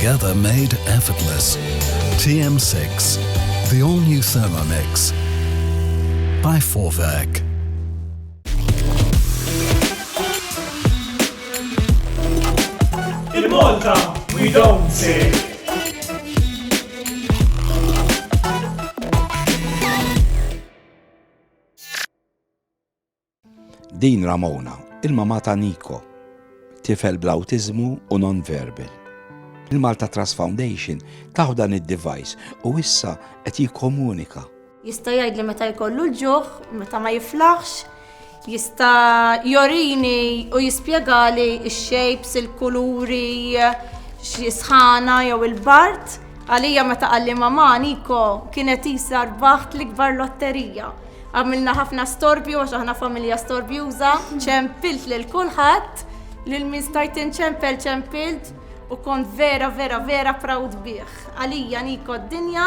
together made effortless. TM6, the all-new Thermomix by Vorwerk. In Malta, we don't say. Din Ramona, il-mama ta' Niko, tifel bl-awtiżmu u non-verbal. Il-Malta Trust Foundation taħu dan id-device u issa qed jikkomunika. Jista' jgħidli meta jkollu l-ġuħ, meta ma jiflaħx, jista' jorini u jispjegali x-shapes, il-kuluri, x'isħana jew il-bart. Għalija meta qalli mama Niko kienet jisar baħt l-ikbar lotterija. Għamilna ħafna storbju għax aħna familja storbjuża, ċempilt lil kulħadd, lil min stajt ċempilt u kont vera proud bih. Għalija Niko d-dinja,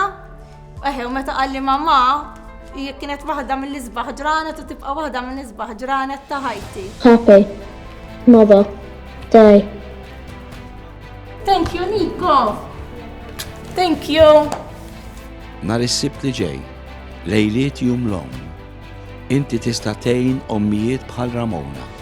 u meta qalli mama, hija kienet waħda mill-isbaħ ġranet u tibqa' waħda mill-isbaħ ġranet ta' ħajti. Happy Mother Day. Thank you, Niko. Thank you. Nhar is-sibt li ġej, lejliet jum l-om, inti tista' tgħin ommijiet bħal Ramona.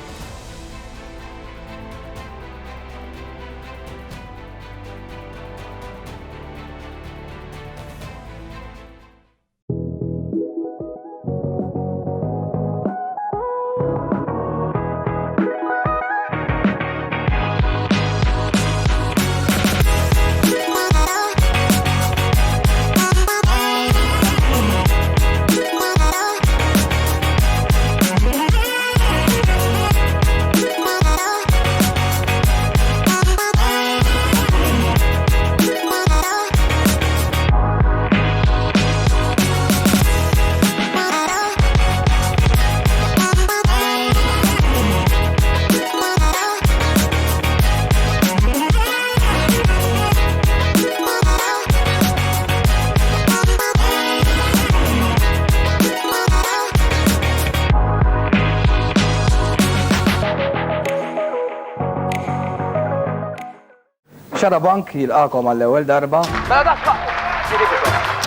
Xarabank jilqakom għall-ewwel darba.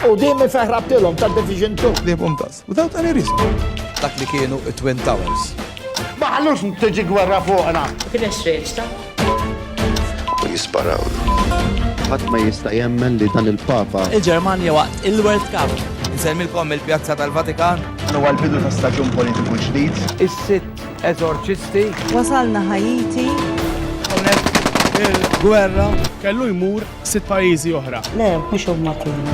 U dejjem feħrabtilhom tad-Division 2. Li mumtaz, without any risk. Dak li kienu Twin Towers. Ma ħallux tiġi gwerra fuqna. Kien xreċta. U jisparaw. Ħadd ma jista' jemmen li dan il-Papa. Il-Ġermanja waqt il-World Cup. Nsemmilkom il-Pjazza tal-Vatikan. Huwa l-bidu ta' staġun politiku ġdid. Is-sitt eżorċisti. Wasalna Ħajiti. Il-gwerra kellu jmur 6 pajjiżi oħra. Le, mhux huma kienu.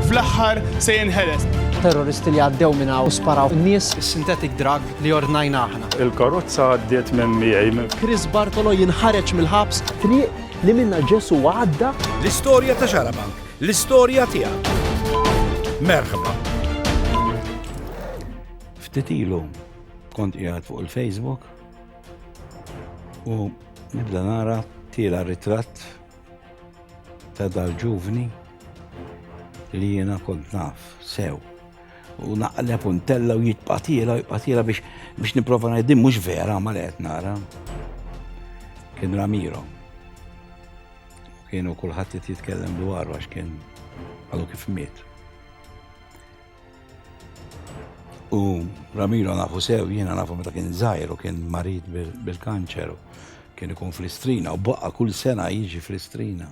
Fl-aħħar se jinħeles. Terroristi li għaddew minn hawn sparaw in-nies is-synthetic drug li ordnajna aħna. Il-karozza għaddiet minn miegħi. Chris Bartolo jinħareġ mill-ħabs triq li minna ġesu għadda. L-istorja ta' Xarabank, l-istorja tiegħek. Merħba. Ftit ilu kont qiegħed fuq il-Facebook u nibda nara tiela ritratt ta' dal-ġuvni li jiena kont naf sew. U naqle puntella u jitqatila biex nipprova ngħidin mhux vera ma li qed nara. Kien Ramiro. Kienu kulħadd jitkellem dwaru għax kien għadu kif miet. U Ramiro nafu sew, jiena nafu meta kien żgħir u kien marit bil-kanċer. Kien ikun fl-Istrina u baqqa kull sena jiġi fl-Istrina.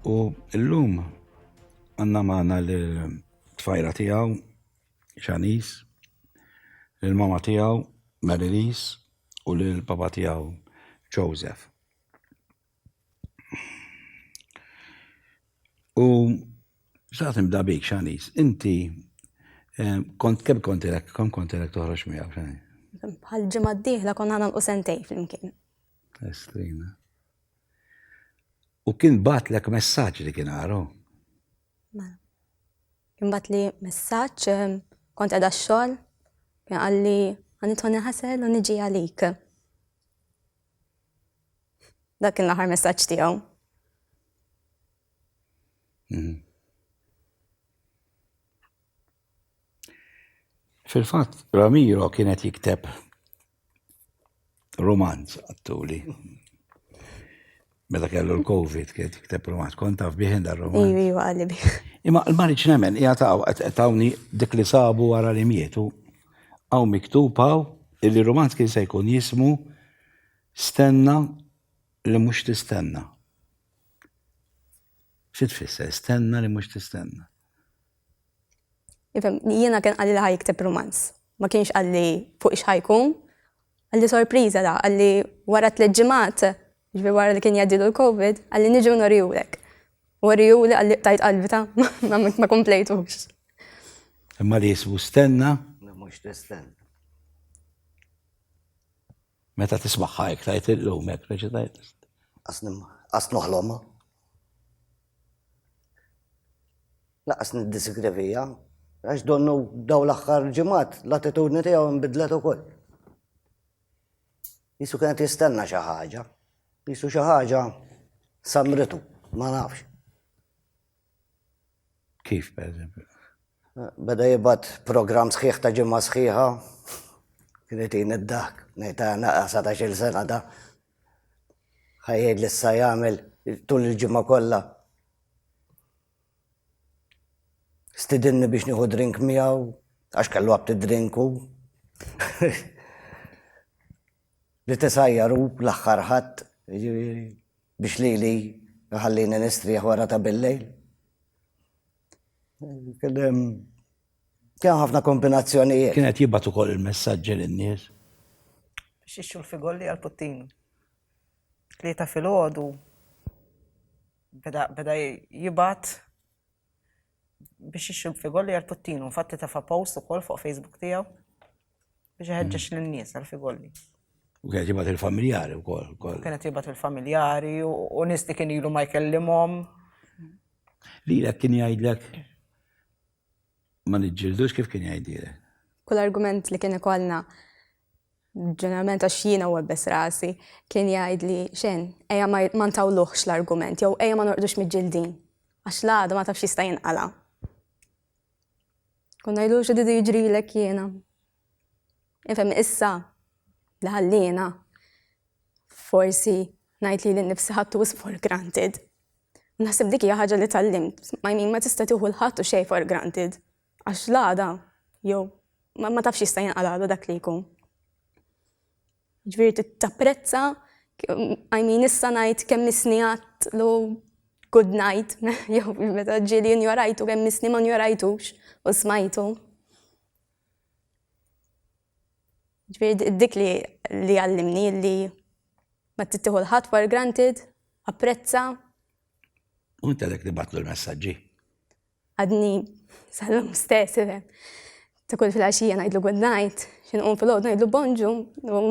U llum għandna magħna l-tfajra tiegħu Xanis, l-mama tiegħu Marilis u l-papa tiegħu Joseph. U x'għad nibda bik Xanis, inti kemm kontilek toħroġ miegħu Xanis? Bħal ġimgħa d-dieħla konna nagħlqu sentejn flimkien. Estrina. U kien batlek messaġġ li kien għaru? Kien batli messaġġ, kont qiegħda x-xogħol, kien qalli ħanidħol inħasel u niġi għalik. Dak kien l-aħħar messaġġ tiegħu. Fil-fatt, Ramiro kienet jikteb romanz għattuli. Meta kellu l-Covid, kiet jikteb romanz, kont taf biħen dar romanz. Iwa, għalli bi. Imma l-marriċ nemmen, jgħatawni dik li sabu wara li mietu, għaw miktubaw illi romanz kien se jkun jismu stenna li mux tistenna. Xi tfisser, stenna li mux tistenna? Jiena kien għalli li ħaj jikteb romanz. Ma kienx għalli fuq ix ħajkun, għalli sorpriza da, għalli wara 3 ġimgħat, ġbir wara li kien jaddilu l-Covid, għalli niġu norijulek. Warijuli għalli tajt qalbita, ma komplejtux. Imma li jisbu stenna? Mux tistenna. Meta tismaħħa jek tajt il-lum, jek reċitajt. Asnu ħloma. Laqas nid-disgrevija. Għax donnu daw l-axħar ġimat, l-attitudni tiegħu nbidlet ukoll. Jisu kienet jistenna xi ħaġa. Jisu xi ħaġa samritu, ma nafx. Kif, per eżempju? Beda jibgħat programm sħiħ ta' ġimma sħiħa, kienet jien id-dak, ngħidha naqas 17-il sena da. Ħajjed li issa jagħmel tul il-ġimma kollha. Stidinni biex nieħu drink miegħu, għax kellu għabti drinku. Li tisajjaru l-aħħar ħadd biex li ħallini nistrieħ wara ta' bil-lejl. Kien ħafna kombinazzjonijiet. Kienet jibgħat ukoll il-messaġġi lin-nies. Biex ixxu l-figolli għal-Puttinu. 3 filgħodu beda jibgħat biex ixxu l-figolli għal-Puttinu. Fatti ta' post ukoll fuq Facebook tiegħu biex iħeġġeġ lin-nies għal-figolli. U kienet jibgħat il-familjari wkoll. Kienet jibgħat il-familjari u nies li kien ilu ma jkellimhom. Lilek kien jgħidlek ma niġġildux kif kien jgħidilek. Kull argument li kien ikollna, ġeneralment għax jiena u għabbes rasi, kien jgħidli xen, ejja ma ntawluħx l-argument, jew ejja ma norqdux mid-ġildin, għax l-għada ma tafx jista' jinqala. Kun ngħidu x'didu jiġrilek jiena. Infhem issa li ħallina forsi ngħid li l-nifsi ħadtu for granted. Naħseb dik hija ħaġa li tallimt, ma tista' tieħu l-ħadd u xejn for granted. Għax l-għada, jew ma tafx jista' jinqala dak li jkun. Ġifieri tapprezza, issa ngħid kemm isni għadtlu good night, jew meta ġieli injorajtu kemm isni ma njorajtux u smajtu. Ġifieri dik li għallimni li ma tittieħu l-ħadd for granted, apprezza. U inta dak li batlu l-messaġġi. Għadni sal-lum stess, ta' kull fil-għaxija ngħidlu good night, xinqum fil-ħodu ngħidlu bonġu, u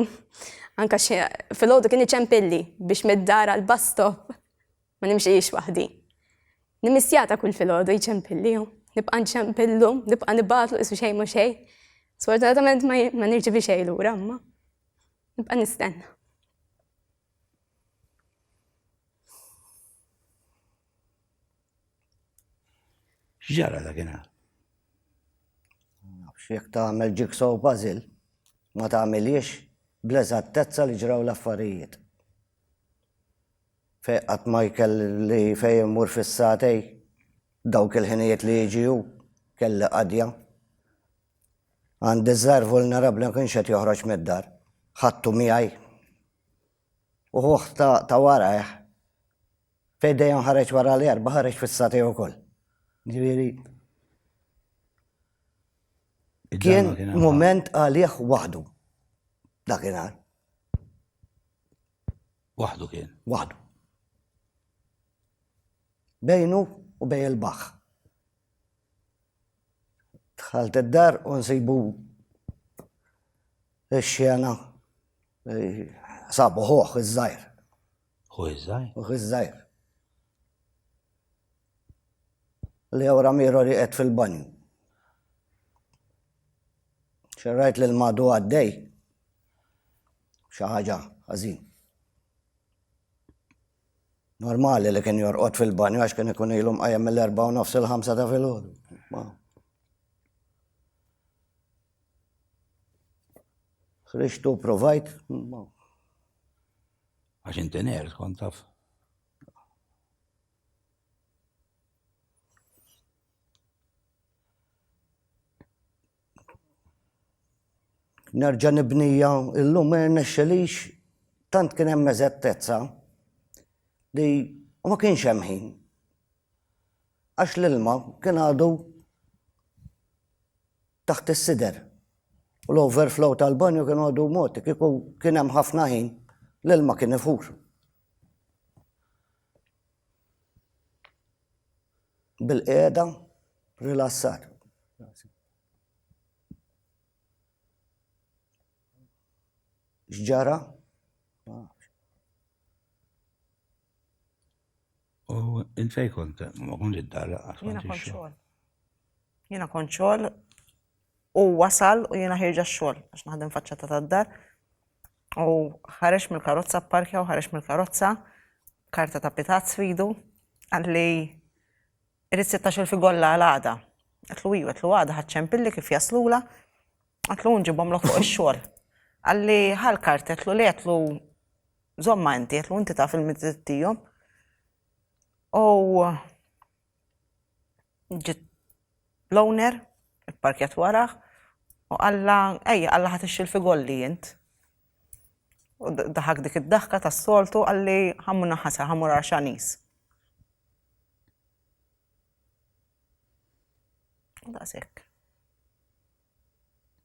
anka fil-ħodu kien iċempilli biex mid-dar għal-bus stop ma nimxiex waħdi. Nimissjata kull fil-ħodu iċempilli, nibqa' nċempillu, nibqa' nibatlu isu xejn mhu xejn. Sfortunatament ma nirċivi xejn lura, imma nibqa' nistenna. X'ġara dak kien? Jekk tagħmel jigsaw puzzle, ma tagħmiliex bl-eżattezza li ġraw l-affarijiet. Fejn qatt ma jkelli fejn imur fis-satej dawk il-ħinijiet li jiġiju kelli qadja. Għandi żgħar vulnerabbli ma kienx qed joħroġ mid-dar. Ħadtu miegħi. U ħuħ ta' warajh. Fejn dejjem ħareġ wara l-erba' ħareġ fis-satej ukoll. Ġifieri. Kien moment għalih waħdu. Dakinhar. Waħdu kien? Waħdu. Bejnu u bej il-baħ. Dħalt id-dar u nsibu ix-xjena sabu ħuħ iż-żgħir. Ħuħ iż-żgħir? Ħuħ iż-żgħir. Li jew Ramiro li qed fil-banju. Xerrajt li l-madu għaddej, xi ħaġa ħażin. Normali li kien jorqod fil-banju għax kien ikun ilhom qajjem mill-4:30 il-5 ta' filgħodu. Ħriġtu provajt. Għax inti nerd kont taf. nerġa' nibnija illum ma jirnexxelix tant kien hemm eżattezza li ma kienx hemm ħin. Għax l-ilma kien għadu taħt is-sider. U l-overflow tal-banju kien għadu moti, kieku kien hemm ħafna ħin, l-ilma kien ifur. Bil-qiegħda rilassat. X'ġara? U int fej kont, ma kont id-dar laqas. Jiena kont xogħol u wasal u jiena ħirġa x-xogħol għax naħdem faċċata tad-dar. U ħareġ mill-karozza pparkja u ħareġ mill-karozza karta ta' pitat sfidu għalli irid 16 figolla għal-għada. Għatlu iju, għatlu għada ħadċempilli kif jaslula, għatlu nġibom l fuq ix-xogħol. Għalli ħal-karta għatlu li għatlu zomma inti, għatlu inti ta' fil-mittijom. U ġit l-owner, il-parkjat waraħ, u għalla ħatix il-figolli jint. U daħak dik id-daħka tas soltu għalli ħammu naħasa, ħammu raxanis. Daqsek.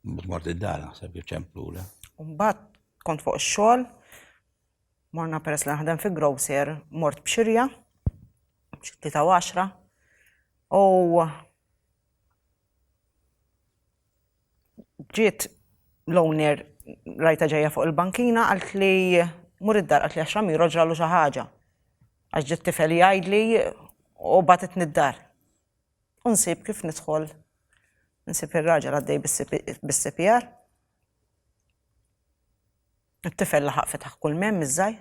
Mort id-dar, naħseb ċemplu, le? Mbagħad kont fuq ix-xogħol, morna peress li naħdem fi grocer, mort b'xirja, xi 3 u ġiet l-owner rajta ġejja fuq il-bankina għalt li mur id-dar għalt li għax Ramiro ġralu xi ħaġa. Għax ġiet tifel jgħidli u batet nid-dar. U nsib kif nidħol, nsib ir-raġel għaddej bis-CPR. It-tifel laħaq fetaħ kull memm iż-żaj.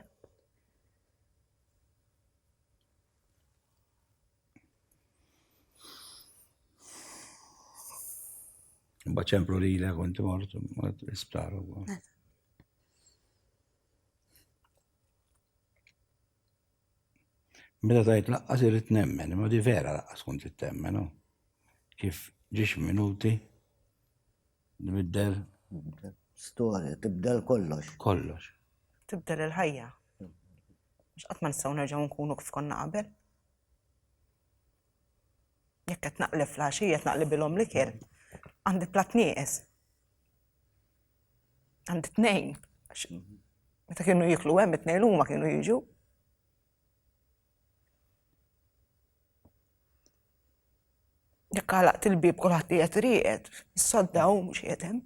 Baċemplu li l konti mortu, isptaru. Meta tajt laqqas irrit nemmen, ma di vera laqqas kont it-temmen, no? Kif ġiex minuti, nibiddel. Storja, tibdel kollox. Kollox. Tibdel il-ħajja. Mux qatt ma nistgħu nerġgħu nkunu kif konna qabel. Jekk qed naqleb flaxija, qed naqlibilhom l-ikel. Għandi plat nieqes. Għandi 2. Meta kienu jiklu hemm 2 huma kienu jiġu. Jekk għalaqt il-bib kulħadd qiegħed iriqed, issoddaw mhux qiegħed.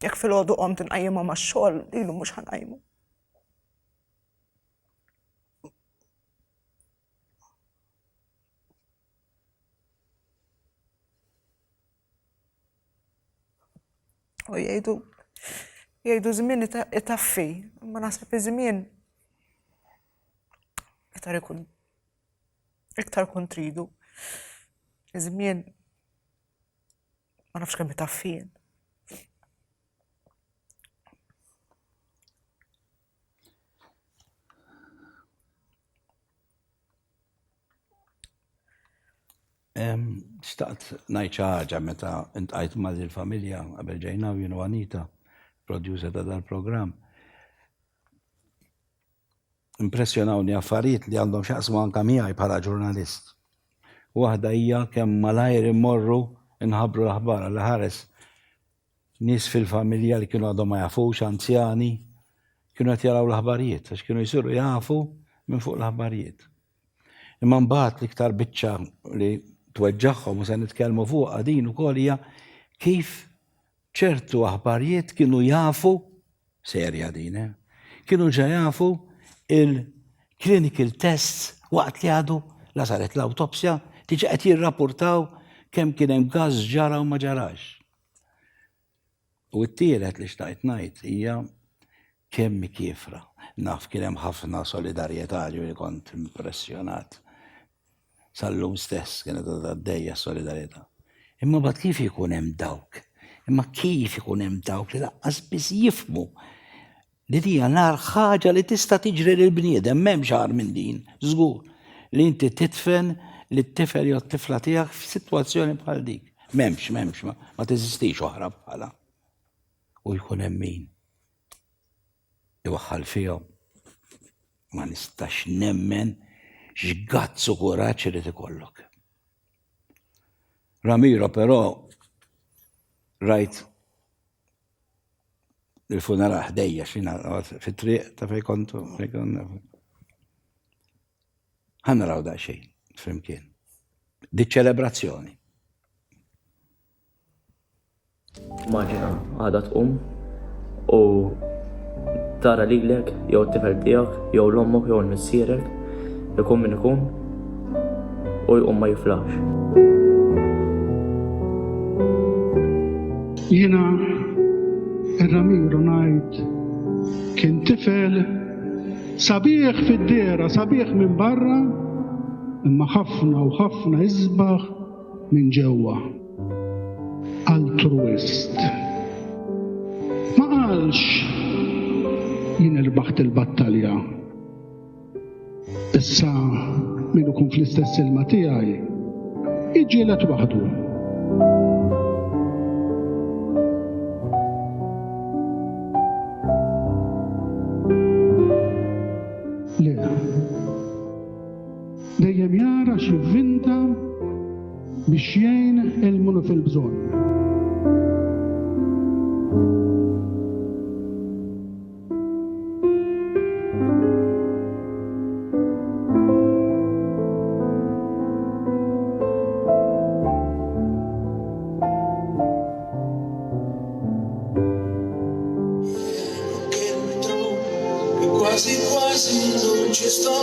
Jekk filgħodu qomt inqajjimha max-xogħol, lilu mhux ħanqajmu. U jgħidu żmien itaffi, ma naħseb iż-żmien iktar kun tridu. Iż-żmien ma nafx kemm itaffien. Xtaqt ngħid xi ħaġa meta intqajt ma' il-familja qabel ġejna u jienu Anita, producer ta' dal-programm. Impressjonawni affarijiet li għandhom x'jaqsmu anke miegħi bħala ġurnalist. Waħda hija kemm malajr immorru inħabbru l-aħbar għal ħares nies fil-familja li kienu għadhom ma jafux, anzjani, kienu qed jaraw l-aħbarijiet għax kienu jsiru jafu minn fuq l-aħbarijiet. Imma mbagħad l-iktar biċċa li tweġġaħħom u se nitkellmu fuqha din ukoll hija kif ċertu aħbarijiet kienu jafu, serja din, kienu ġa jafu il-clinical tests waqt li għadu la saret l-autopsja tiġi qed jirrapportaw kemm kien hemm gaż ġara u ma ġarax. U t-tielet li xtaqt ngħid hija kemm kifra. Naf kien hemm ħafna solidarjetà li kont impressjonat. Sallum stess kienet għaddejja solidarjetà. Imma bad kif ikun hemm dawk? Imma kif ikun hemm dawk li laqqas biss jifhmu li hija nar ħaġa li tista' tiġri lil bniedem m'hemm xar minn din, żgur. Li inti titfen li t-tifel jew t-tifla tiegħek f'sitwazzjoni bħal dik. Memx, ma teżistix oħra bħala. U jkun hemm min iwaħħal fihom. Ma nistax nemmen x'gazzu kuraġġ irid ikollok. Ramiro però rajt il-funara ħdejja xina fit-triq ta' fejn kontu. Ħanna raw daqsxejn flimkien. Di ċelebrazzjoni. Maġina, għada tqum u tara lilek, jew t-tifel tiegħek, jew l-ommok, jew l-missierek, ikun min ikun, u jqum ma jiflax. Jiena Ramiro ngħid kien tifel sabiħ fid-dera, sabiħ minn barra, imma ħafna u ħafna iżbaħ minn ġewwa. Altruist. Ma qalx jien irbaħt il-battalja. Issa min ikun fl-istess ilma tiegħi iġġieled waħdu. Le. Dejjem jara x'jivvinta biex jgħin il-munu fil-bżonn. Quasi quasi non ci sto.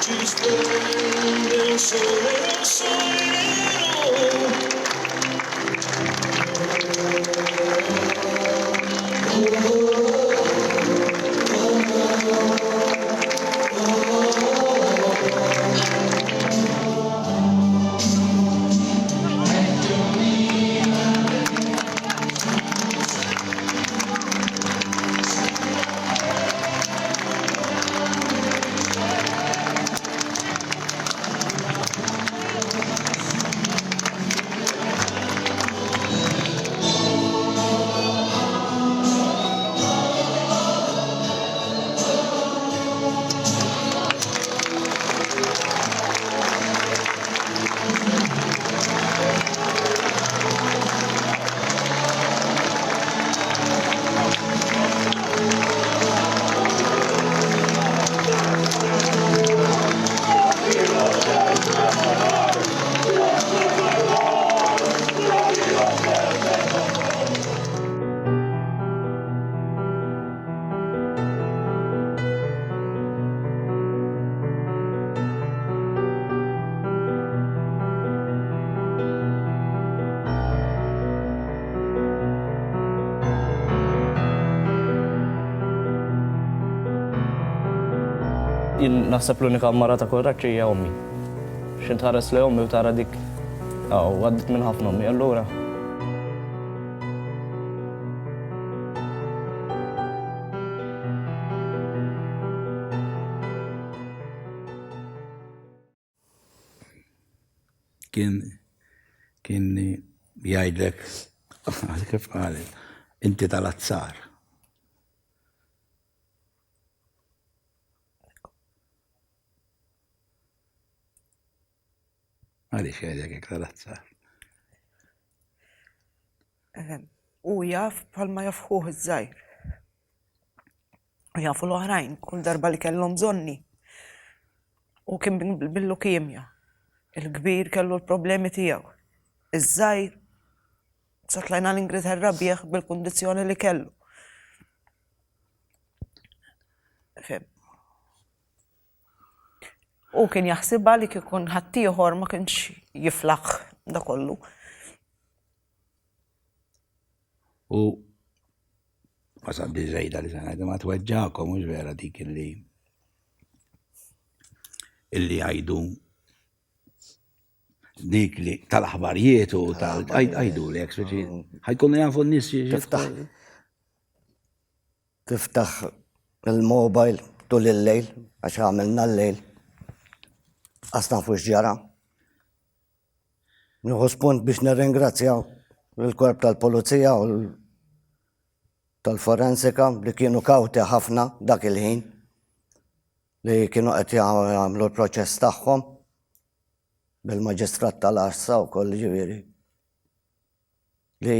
Ci splende un sole rosso e Naħseb l-unika mara ta' korraċ hija ommi. X'int ħares li ommi u tara dik għaddit minn ħafna ommi, allura. Kien jgħidlek kif qalet, inti tal-azzar. Għalix jgħidlek jek tal-azzar. U jaf palma jafħuħ iż-żajr. U jafu l-oħrajn, kull darba li kellhom bżonni. U kien bil-lukemja. Il-kbir kellu l-problemi tiegħu. Iż-żajr satlajna l-Ingrid ħarrabieħ bil-kundizzjoni li kellu. U kien jaħsibha li kikun ħaddieħor ma kienx jiflaħ da kollu. U ma sabdi żejda li sanajda ma tweġġakom mhux vera dik illi għajdu dik li tal-aħbarijiet u tal-għajdu li ekspeċi ħajkunu jafu n-nies tiftaħ tiftaħ il-mobile tul il-lejl, għax għamilna l-lejl. Għastan fux ġara. Nħu spunt biex nirringrazzjaw il-korp tal-polizija u tal-forensika li kienu kawti ħafna dak il-ħin li kienu qed jagħmlu l-proċess tagħhom bil-maġistrat tal-Arsa wkoll ġifieri li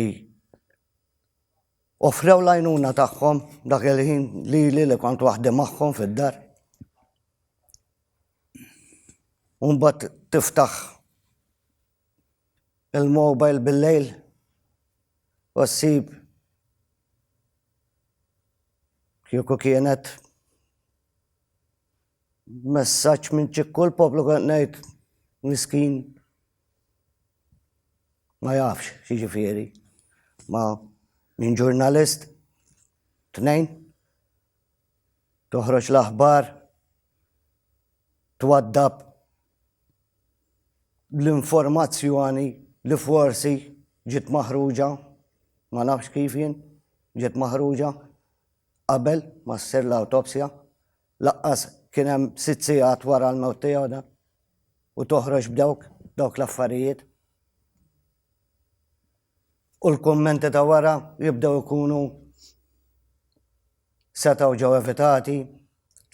offrew l-għajnuna tagħhom dak il-ħin li kont waħdi magħhom fid-dar. U mbagħad tiftaħ il-mobile bil-lejl u ssib kieku kienet messaġġ minn ċikku l-poplu kont ngħid miskin ma jafx x'jiġifieri ma minn ġurnalist tnejn toħroġ l-aħbar twaddab l-informazzjoni li forsi ġiet maħruġa ma nafx kif jien ġiet maħruġa qabel ma ssir l-awtopsja laqqas kien hemm 6 sigħat wara l-mewt tiegħu dan u toħroġ b'dawk l-affarijiet. U l-kummenti ta' wara jibdew ikunu setgħu ġew evitati,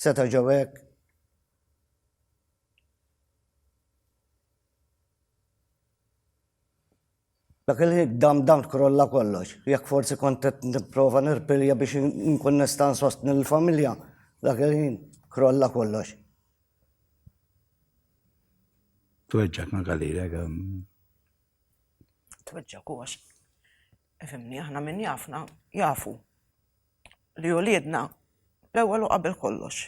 setgħu ġew hekk. Dak il-dam krolla kollox. Jekk forsi kont qed nipprova nirpilja biex nkun nista' nsostni l-familja, dak il-ħin krolla kollox. Tweġġak ma kalilek. Tweġġak u għax. Ifimni, aħna minn jafna, jafu li uliedna l-ewwel u qabel kollox.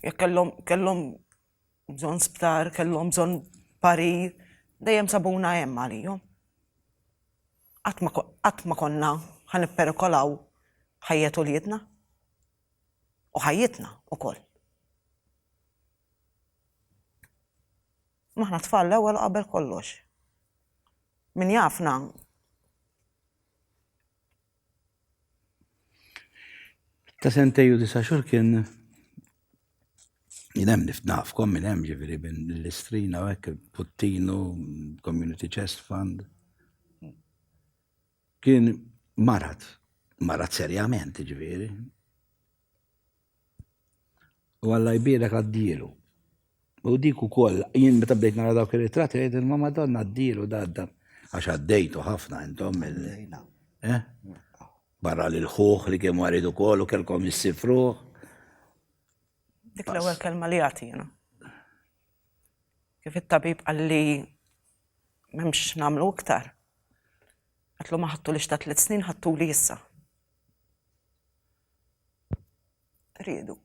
Jekk kellhom bżonn sptar, kellhom bżonn parir, dejjem sabuna hemm għalihom. Qatt ma konna ħanipperikolaw ħajjet uliedna u ħajjitna wkoll. Maħna tfal l-ewwel qabel kollox. Min jafna ta' sentej u 9 xhur kien jien hemm nafkom minn hemm ġifieri bin l-istrina u hekk Puttinu, Community Chest Fund. Kien marat serjament ġifieri. U Alla jbierek għaddielu. U dik ukoll jien meta bdejt nara dawk ir-ritratti għedt ma Madonna għaddielu dadda għax għaddejtu ħafna intom barra l-ħuħ li kemm warid ukoll u kellkom issifruh. Dik l-ewwel kelma li għati jiena. Kif it-tabib qalli m'hemmx nagħmlu iktar. Għatlu ma ħattulix ta' 3 snin ħattuli issa. Riedu.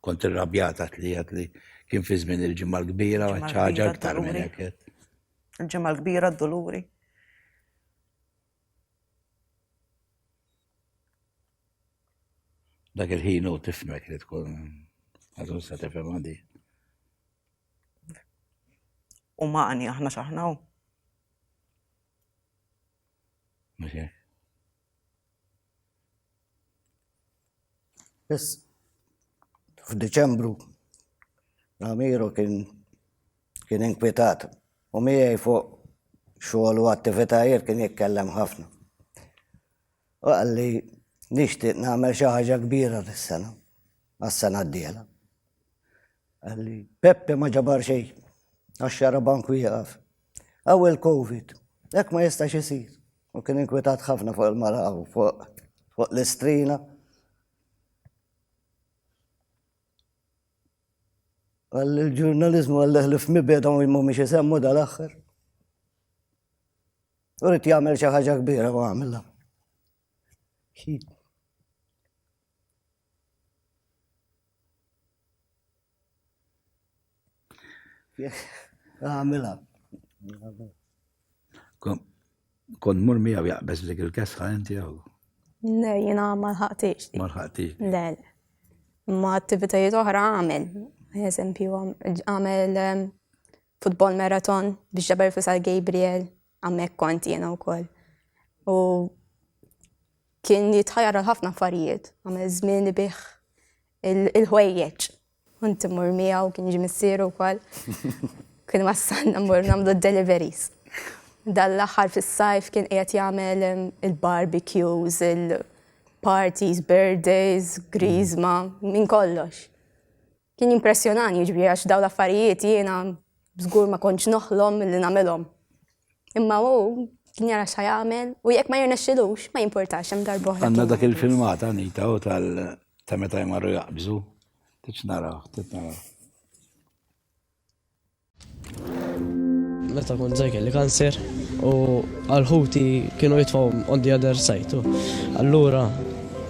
Kont irrabjata li kien fi żmien il-ġimgħa l-kbira u ħaġa aktar minn hekk. Il-ġimgħa l-kbira d-doluri. Dak il-ħin u tifhmek li tkun għadu sa tifhem għadi. U maqni aħna x'aħna hu. Yes. F'Diċembru Ramiro kien inkwetat u miegħi fuq xogħol u attivitajiet kien jitkellem ħafna. U qalli nixtieq nagħmel xi ħaġa kbira dis-sena, għas-sena d-dieħla. Qalli Peppi ma ġabar xejn, għax-Xarabank wieqaf. Ewwel Covid, hekk ma jistax isir. U kien inkwetat ħafna fuq il-mara u fuq l-istrina. Għalli l-ġurnalizmu għalli l-fmibeda u jimmu miex jisemmu dal-axħar. U rrit jgħamil xi ħaġa kbira u għamilha. Għamilha. Kont mur mija jaqbes dik il-kesħa inti għaw? Le, jina ma l-ħaqtix. Ma l-ħaqtix? Le, ma attivitajiet oħra għamil. Eżempju, għamil futbol marathon biex ġabar fisal Gabriel, għammek kont jena u koll. U kien jitħajjar għal ħafna affarijiet, għamel żmien biħ il-ħwejjeġ. Kont immur miegħu kien jiġi missieru wkoll. Kien wassalna mmur nagħmlu d-deliveries. Dal-aħħar fis-sajf kien qiegħed jagħmel il-barbecues, il-parties, birthdays, grizma, minn kollox. Kien impressjonani jiġri għax dawn l-affarijiet jiena żgur ma kontx noħlom li nagħmelhom. Imma hu kien jara x'ħajamel u jekk ma jirnexxilux ma jimpurtax hemm darba oħra. Għandna dak il-filmat Anita u ta' meta jmarru jaqbżu. Naraw. Meta kont żgħir kelli kanser u għal-ħuti kienu jitfgħu on the other side. Allura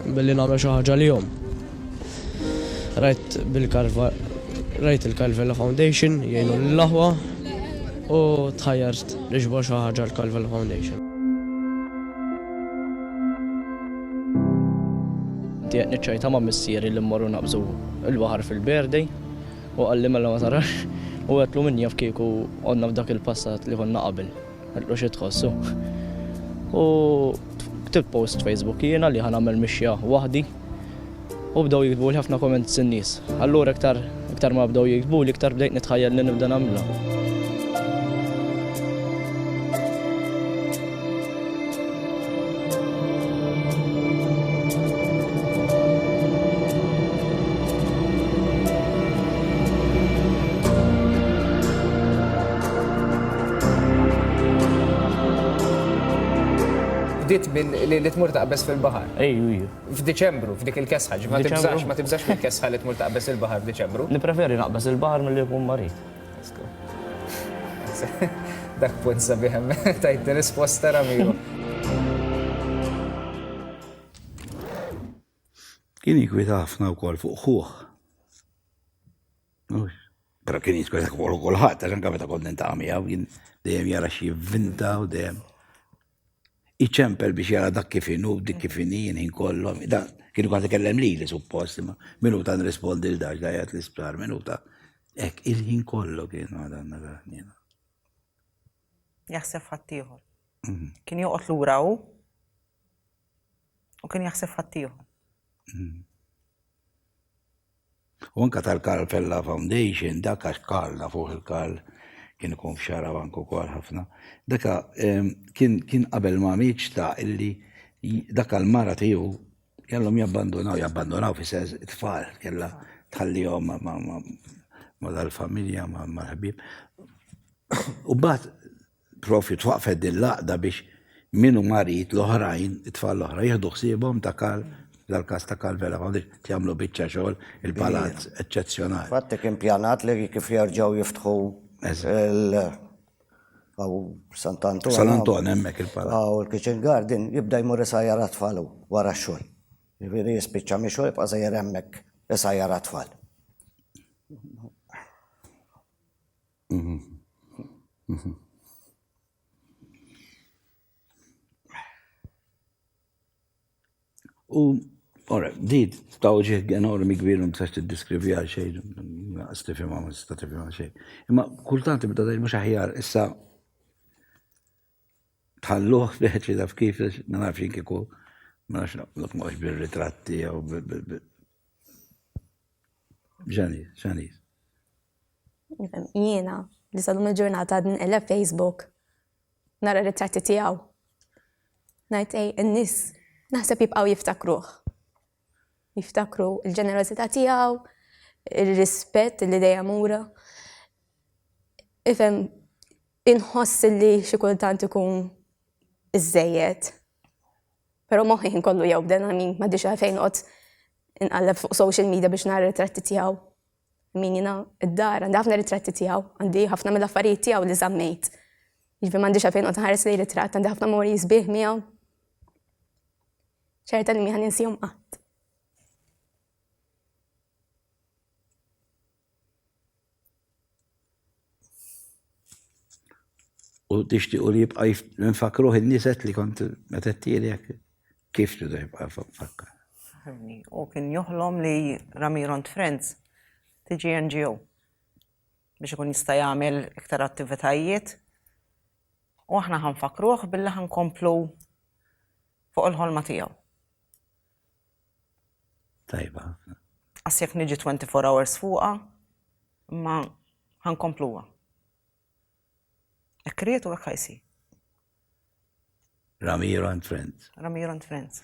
billi nagħmel xi ħaġa lihom. Rajt il-Calvella Foundation jgħinu l-laħwa u tħajjart liġbor xi ħaġa l-Calvella Foundation. Tiegħek niċċajta ma' missieri li mmorru naqbżu il-baħar fil-birthday u qalli mela ma tarax u għetlu min jaf kieku għonna f'dak il-passat li konna qabel. Għetlu xi tħossu. U ktibt post Facebook jiena li ħanagħmel mixja waħdi u bdew jiktbu li ħafna comments in-nies. Allura iktar ma bdew jiktbu li iktar bdejt nitħayyel li nibda nagħmilha. Bdiet li tmur taqbes fil-baħar. Ejju. F'Diċembru, f'dik il-kesħa, ma tibżax fil-kesħa li tmur taqbes il-baħar f'Diċembru. Nipreferi naqbes il-baħar milli jkun marit. Dak punt sabiħ hemmhekk tajt risposta Ramiro. Kien jikwita ħafna wkoll fuq ħuħ. Però kien jikwita wkoll kulħadd għax anke meta kont nintaqgħu miegħu kien dejjem jara xi jivvinta u dejjem iċempel biex jara dak kif inhu, dik kif inhin kollhom. Kienu kont ikellem lili suppost, imma minuta nrispondi l dax dajjat l-isptar, minuta. Hekk il-ħin kollu kien għadanna għahnina. Jaħseb ħaddieħor. Kien joqgħod lura hu u kien jaħseb ħaddieħor. U anke tal-Calvella Foundation, dak għax Karla fuq il-Karl kien ikun f'Xarabank ukoll ħafna. Daka kien qabel ma miċ ta' illi daka l-mara tiegħu kellhom jabbandonaw fi sens it-tfal, kellha tħallihom ma' dal-familja ma' l-ħbieb. U mbagħad profi twaqfet il-laqda biex minnu marit l-oħrajn, it-tfal l-oħra jieħdu ħsiebhom dal-każ ta' Calvella Foundation jagħmlu biċċa xogħol il-palazz eċċezzjonali. Fatt kien pjanat li kif jerġgħu jiftħu Sant'Anton hemmhekk il-palazz. U l-Kitchen Garden jibda jmur isajjar tfal wara x-xogħol. Jiġifieri jispiċċa mix-xogħol jibqa' żejjer hemmhekk isajjar tfal. U ora, did tawġieħ enormi kbir ma tistax tiddiskrivi għal xejn, ma tista' tifhimha xejn. Imma kultant tibda tgħid mhux aħjar issa tħalluh fleħet li taf kif ma nafx kieku ma nafx naqmux bir-ritratti jew ġanis. Jiena li salum il-ġurnata għad nqelleb Facebook nara ritratti tiegħu. Ngħid in-nies naħseb jibqgħu jiftakruh. Jiftakru il-ġenerosità tiegħu, il-rispett li dejjem ura. Ifhem inħoss li xi kultant ikun iżejjed. Però moħħi kollu jew bden min m'għandix għalfejn noqgħod inqalleb fuq social media biex nara ritratti tiegħu. Min jiena id-dar għandi ħafna ritratti tiegħu, għandi ħafna mill-affarijiet tiegħu li żammejt. Jiġifieri m'għandix għalfejn noqgħod nħares lejn ritratt, għandi ħafna memorji sbieħ miegħu. ċerta li miħan ninsihom qatt. U tixtiequ li jibqa' nfakruh in-nies li kont meta tiegħek kif tridu jibqa' fakkar. U kien joħlom li Ramiro and Friends tiġi NGO biex ikun jista' jagħmel iktar attivitajiet u aħna ħanfakruh billi ħankomplu fuq il-ħolma tiegħu. Tajba. Għasjek niġi 24 hours fuqa, ma ħankompluwa. Ekkriet u għakħajsi. Ramiro and Friends. Ramiro and Friends.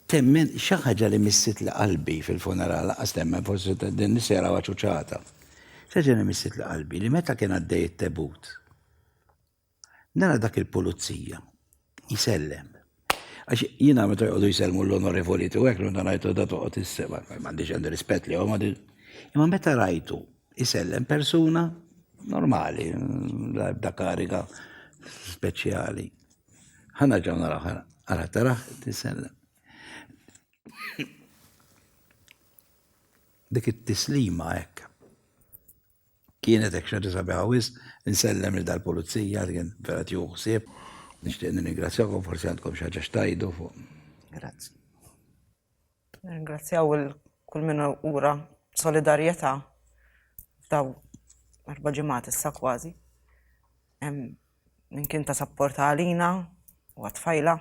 Temmen, xaħġa li missit li qalbi fil-funeral, għas temmen, forse din nisera għaċuċata. Xaħġa li missit li qalbi, li meta kien għaddej it-tebut. Nara dak il-pulizija, jisellem. Għax jina meta jgħodu jisellmu l-onorevoli tu għek, l-unta rajtu da toqgħod is-seba, m'għandix għandi rispett li għom imma meta rajtu jisellem persuna normali, da kariga speċjali. Ħana ġaw naraw, għara taraħ, tisellem. Dik it-tislima hekk. Kienet hekk xi sabiħa wisq, insellem il dal-pulizija kien vera tieħu ħsieb. Nixtieq ningrazzjakom forsi għandkom xi ħaġa xtajdu fuq. Grazzi. Ringrazzjaw kull min ura solidarjetà f'daw 4 ġimgħat issa kważi. Min kien ta' sapporta għalina u għatfajla.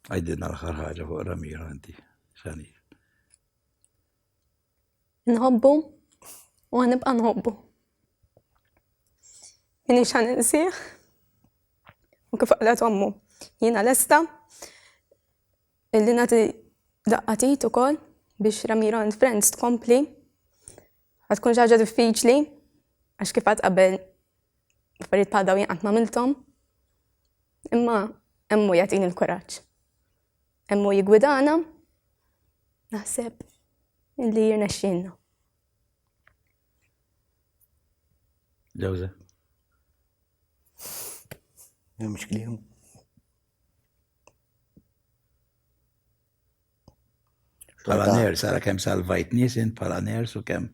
Għajdinna l-aħħar ħaġa fuq Ramiro inti. Xani. Nħobbu u għanibqa nħobbu. Minni xan insieħ u kif għalet għommu. Jina l-esta illi nati daqqatit u kol biex Ramiro and Friends tkompli. Għatkun ġaġa diffiċli għax kif għad qabel affarijiet bħal dawn għant ma miltom. Imma emmu jagħtini l-kuraġġ. Emmu jigwidana, naħseb illi jirnexxinna. Ġewza. Mhux kliem. Pala ners, għara kemm salvajt nies int pala ners u kemm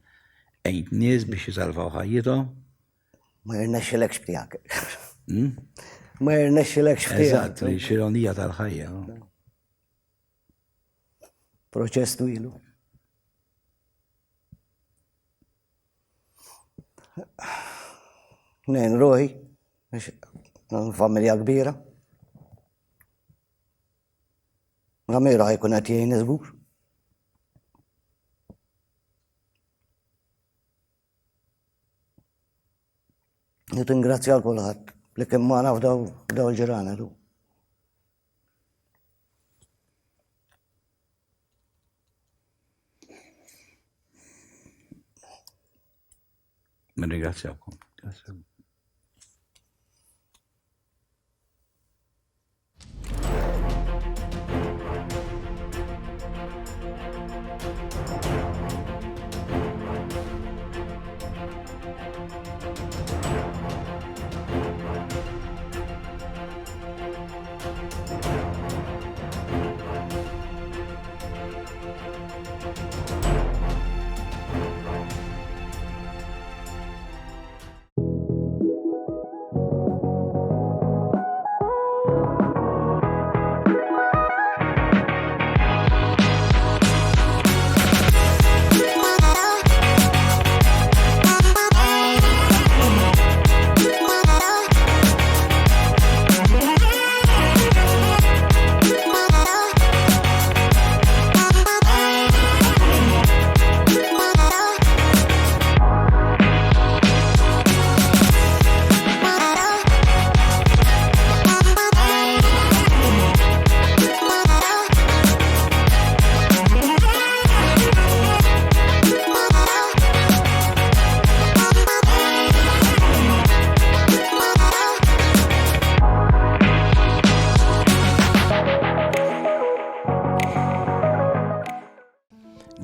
għejnt nies biex jisalvaw ħajjithom. Ma jirnexxilekx b'tijak. Ma jirnexxilekx b'tijak. Eżatt, li xironija tal-ħajja. Proċess twilu. Nejn ruħi, familja kbira. Ramiro ħajkun qed jgħin żgur. Ningrazzja l kulħadd li kemm ma naf daw il-ġirana lu. Nirringrazzjawkom.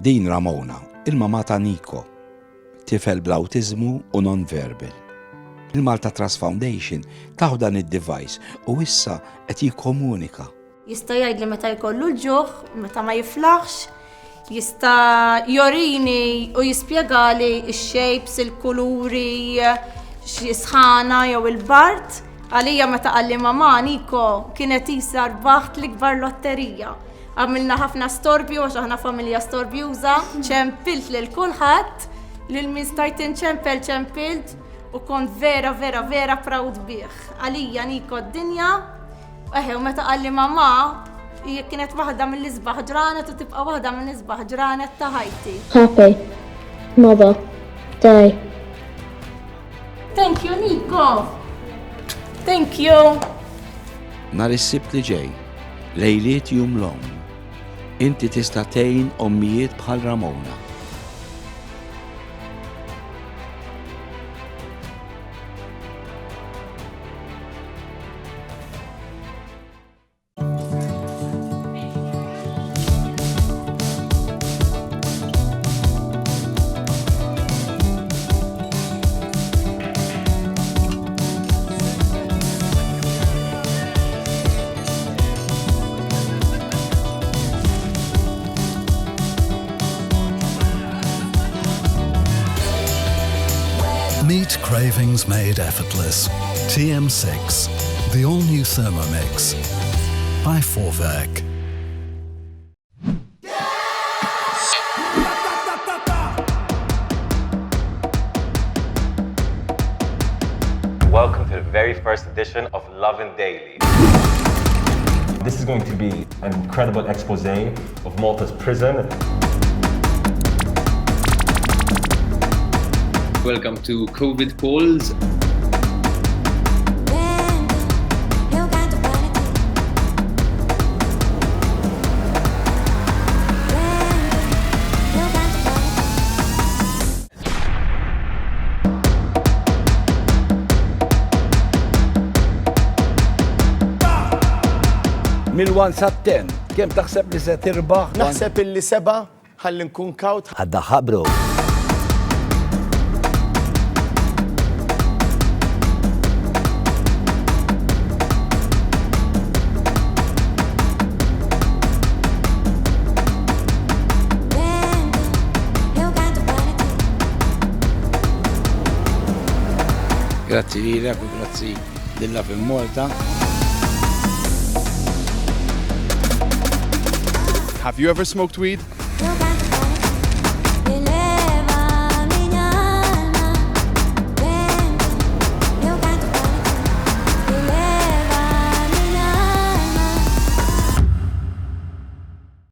Din Ramona, il-mama ta' Niko, tifel bl-autizmu u non-verbal. Il-Malta Trust Foundation taħu dan id-device u issa qed jikkomunika. Jista' jgħidli meta jkollu l-ġuħ, meta ma jiflaħx, jista' jorini u jispjegali x-shapes, il-kuluri, x'isħana jew il-bart. Għalija meta qalli mama Niko kienet jisa rbaħt l-ikbar lotterija. Għamilna ħafna storbju, għax aħna familja storbjuża, ċempilt lil kulħadd, lil min stajt ċempilt u kont vera proud bih. Għalija Niko d-dinja U meta qalli mamma, hija kienet waħda mill-isbaħ ġranet u tibqa' waħda mill-isbaħ ġranet ta' ħajti. Happy Mother Day. Thank you, Nico. Thank you. Nar is-sibt li ġej, lejliet jum l-om, inti tista' tgħin ommijiet bħal Ramona. Meet cravings made effortless. TM6, the all-new Thermomix by Vorwerk. Welcome to the very first edition of Lovin' Daily. This is going to be an incredible expose of Malta's prison. Welcome to COVID Calls. Mil-1 sa 10, kem taħseb li se tirbaħ? Naħseb illi 7 ħalli nkun kaut. Għaddaħħa bro. Grazzi lilek u grazzi lilla fil-Malta. Have you ever smoked weed?